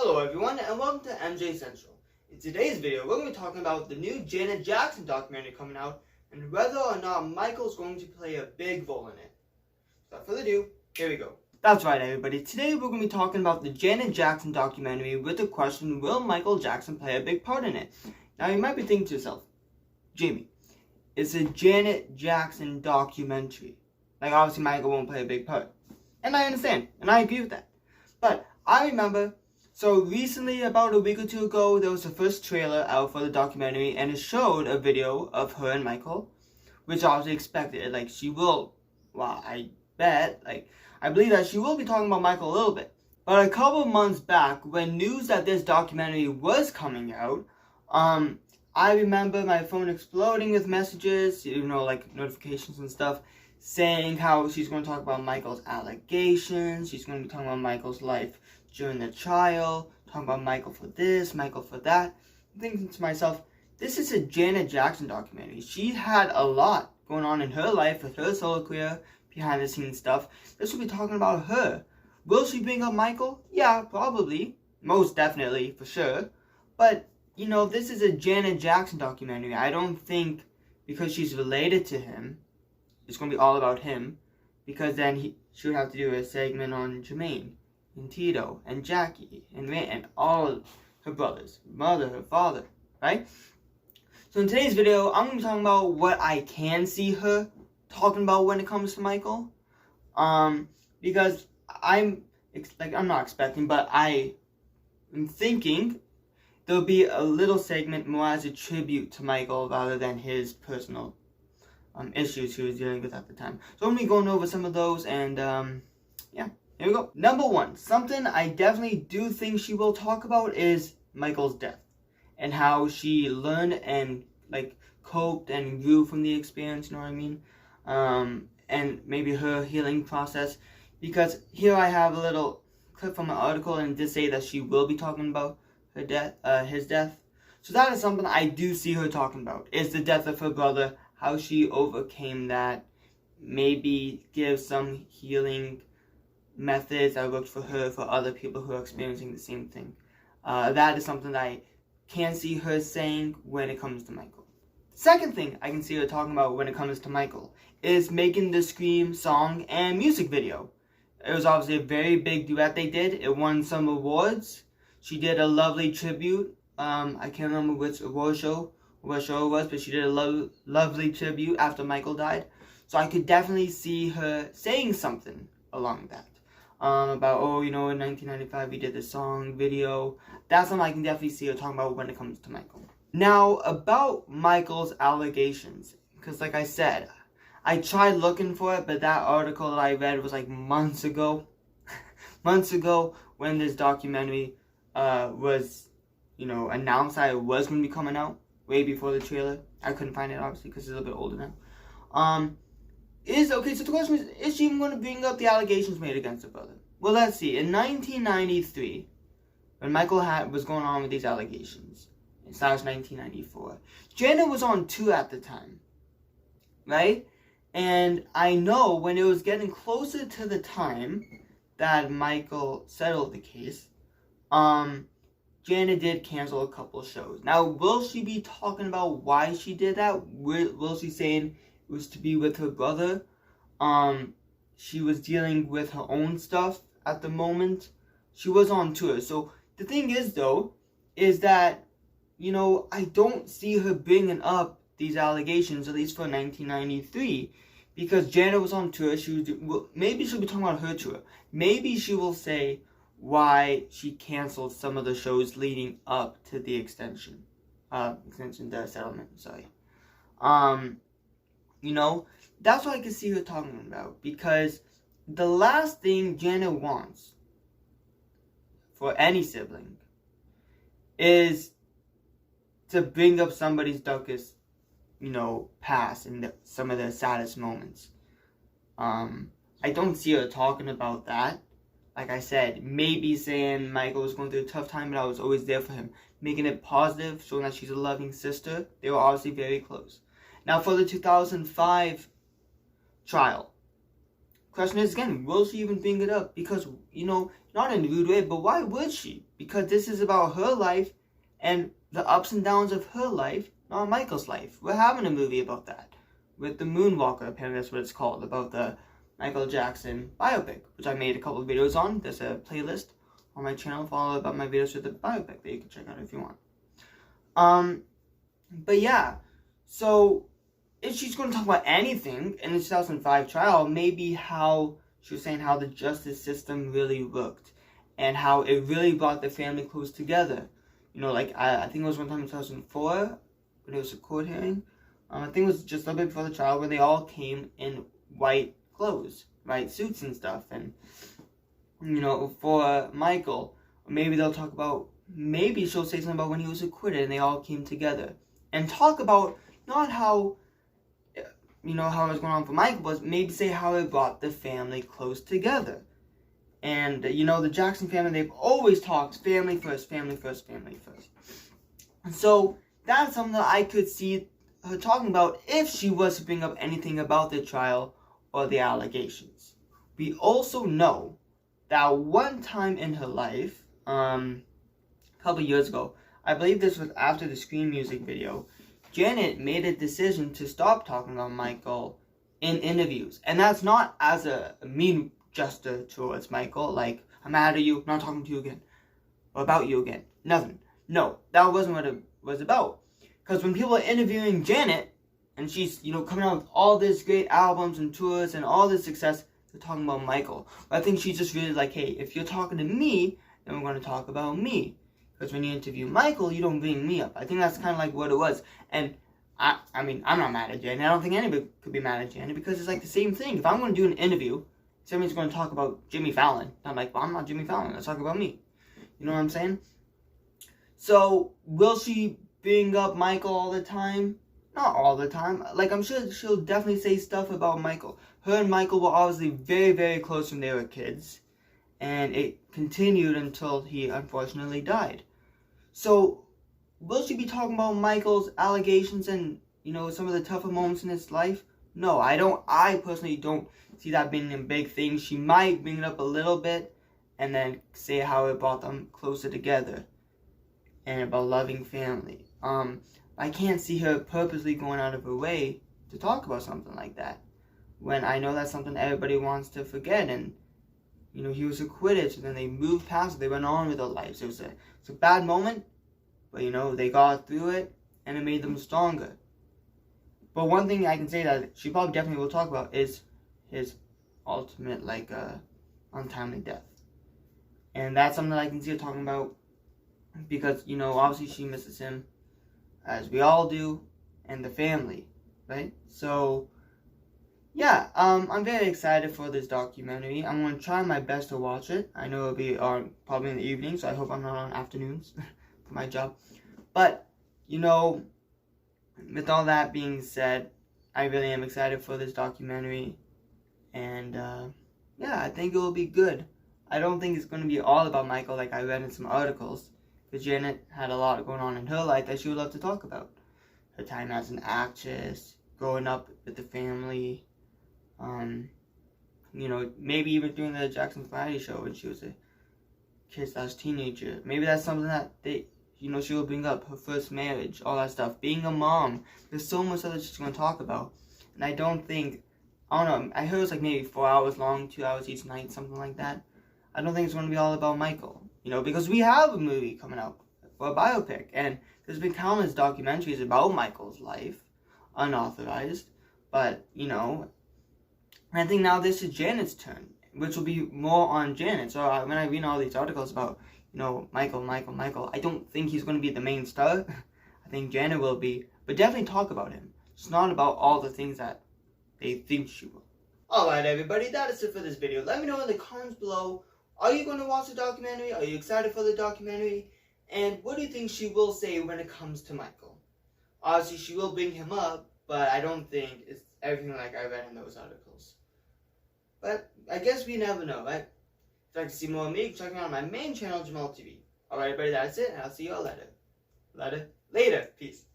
Hello everyone and welcome to MJ Central. In today's video we're going to be talking about the new Janet Jackson documentary coming out and whether or not Michael's going to play a big role in it. Without further ado, here we go. That's right everybody, today we're going to be talking about the Janet Jackson documentary with the question, will Michael Jackson play a big part in it? Now you might be thinking to yourself, Jamie, it's a Janet Jackson documentary. Like obviously Michael won't play a big part. And I understand, and I agree with that. But I remember, so recently, about a week or two ago, there was the first trailer out for the documentary, and it showed a video of her and Michael, which I was expected. Like, she will, well, I believe that she will be talking about Michael a little bit. But a couple of months back, when news that this documentary was coming out, I remember my phone exploding with messages, like notifications and stuff, saying how she's going to talk about Michael's allegations, she's going to be talking about Michael's life during the trial, talking about Michael for this, Michael for that. I'm thinking to myself, this is a Janet Jackson documentary. She had a lot going on in her life with her solo career, behind the scenes stuff. This will be talking about her. Will she bring up Michael? Yeah, probably. Most definitely, for sure. But, this is a Janet Jackson documentary. I don't think because she's related to him, it's going to be all about him, because then she would have to do a segment on Jermaine, and Tito, and Jackie, and Ray, and all her brothers, her mother, her father, right? So in today's video, I'm going to be talking about what I can see her talking about when it comes to Michael, because I'm not expecting, but I am thinking there'll be a little segment more as a tribute to Michael rather than his personal issues he was dealing with at the time. So I'm going to be going over some of those, and yeah, here we go. Number one, something I definitely do think she will talk about is Michael's death, and how she learned and coped and grew from the experience, you know what I mean? And maybe her healing process, because here I have a little clip from an article, and it did say that she will be talking about her death, his death. So that is something I do see her talking about, is the death of her brother, how she overcame that, maybe give some healing methods that worked for her for other people who are experiencing the same thing. That is something that I can see her saying when it comes to Michael. Second thing I can see her talking about when it comes to Michael is making the Scream song and music video. It was obviously a very big duet they did. It won some awards. She did a lovely tribute. I can't remember which award show it was, but she did a lovely tribute after Michael died. So I could definitely see her saying something along that. About, in 1995 we did the song, video. That's something I can definitely see her talking about when it comes to Michael. Now, about Michael's allegations, because like I said, I tried looking for it, but that article that I read was months ago. Months ago, when this documentary was, announced that it was going to be coming out. Way before the trailer. I couldn't find it, obviously, because it's a little bit older now. So the question is she even going to bring up the allegations made against her brother? Well, let's see. In 1993, when Michael was going on with these allegations, and that was 1994, Janet was on tour at the time, right? And I know when it was getting closer to the time that Michael settled the case, Janet did cancel a couple shows. Now, will she be talking about why she did that? Will she saying it was to be with her brother? She was dealing with her own stuff at the moment. She was on tour. So, the thing is, though, is that, I don't see her bringing up these allegations, at least for 1993. Because Janet was on tour. Maybe she'll be talking about her tour. Maybe she will say why she canceled some of the shows leading up to the the settlement, sorry. That's what I can see her talking about, because the last thing Janet wants for any sibling is to bring up somebody's darkest, past and some of their saddest moments. I don't see her talking about that. Like I said, maybe saying Michael was going through a tough time, but I was always there for him. Making it positive, showing that she's a loving sister. They were obviously very close. Now for the 2005 trial, question is again, will she even bring it up? Because, you know, not in a rude way, but why would she? Because this is about her life and the ups and downs of her life, not Michael's life. We're having a movie about that. With the Moonwalker, apparently that's what it's called, about the Michael Jackson biopic, which I made a couple of videos on. There's a playlist on my channel for all about my videos with the biopic that you can check out if you want. But yeah, so if she's going to talk about anything in the 2005 trial, maybe how she was saying how the justice system really worked and how it really brought the family close together. You know, like I think it was one time in 2004 when it was a court hearing. I think it was just a little bit before the trial where they all came in white clothes, white suits and stuff. And, you know, for Michael, maybe they'll talk about, maybe she'll say something about when he was acquitted and they all came together. And talk about not how, you know, how it was going on for Michael, but maybe say how it brought the family close together. And, you know, the Jackson family, they've always talked family first, family first, family first. And so that's something that I could see her talking about if she was to bring up anything about the trial or the allegations. We also know that one time in her life, a couple years ago, I believe this was after the Scream music video, Janet made a decision to stop talking about Michael in interviews. And that's not as a mean gesture towards Michael, like, I'm mad at you, not talking to you again, or about you again, nothing. No, that wasn't what it was about. Because when people are interviewing Janet, and she's, you know, coming out with all these great albums and tours and all this success, they're talking about Michael. But I think she's just really like, hey, if you're talking to me, then we're going to talk about me. Because when you interview Michael, you don't bring me up. I think that's kind of like what it was. And, I mean, I'm not mad at Janet. I don't think anybody could be mad at Janet because it's like the same thing. If I'm going to do an interview, somebody's going to talk about Jimmy Fallon. I'm like, well, I'm not Jimmy Fallon. Let's talk about me. You know what I'm saying? So, will she bring up Michael all the time? Not all the time. Like, I'm sure she'll definitely say stuff about Michael. Her and Michael were obviously very, very close when they were kids. And it continued until he unfortunately died. So, will she be talking about Michael's allegations and, you know, some of the tougher moments in his life? No, I personally don't see that being a big thing. She might bring it up a little bit and then say how it brought them closer together and about loving family. I can't see her purposely going out of her way to talk about something like that when I know that's something everybody wants to forget. And, you know, he was acquitted, so then they moved past it. They went on with their lives. It's a bad moment, but, you know, they got through it and it made them stronger. But one thing I can say that she probably definitely will talk about is his ultimate, like, untimely death. And that's something that I can see her talking about because, you know, obviously she misses him, as we all do, and the family, right? So, yeah, I'm very excited for this documentary. I'm going to try my best to watch it. I know it'll be on probably in the evening, so I hope I'm not on afternoons for my job. But, you know, with all that being said, I really am excited for this documentary. And, yeah, I think it will be good. I don't think it's going to be all about Michael like I read in some articles. Because Janet had a lot going on in her life that she would love to talk about. Her time as an actress, growing up with the family, you know, maybe even doing the Jackson Variety Show when she was a kid/teenager. Maybe that's something that you know, she will bring up. Her first marriage, all that stuff. Being a mom. There's so much that she's going to talk about. And I don't know, I heard it was like maybe 4 hours long, 2 hours each night, something like that. I don't think it's going to be all about Michael. You know, because we have a movie coming out for a biopic, and there's been countless documentaries about Michael's life, unauthorized, but, you know, I think now this is Janet's turn, which will be more on Janet. So when I read all these articles about, you know, Michael, I don't think he's going to be the main star. I think Janet will be, but definitely talk about him. It's not about all the things that they think she will. Alright everybody, that is it for this video. Let me know in the comments below, are you going to watch the documentary? Are you excited for the documentary? And what do you think she will say when it comes to Michael? Obviously, she will bring him up, but I don't think it's everything like I read in those articles. But I guess we never know, right? If you'd like to see more of me, check me out on my main channel, Jamal TV. Alright, everybody, that's it, and I'll see you all later. Later. Peace.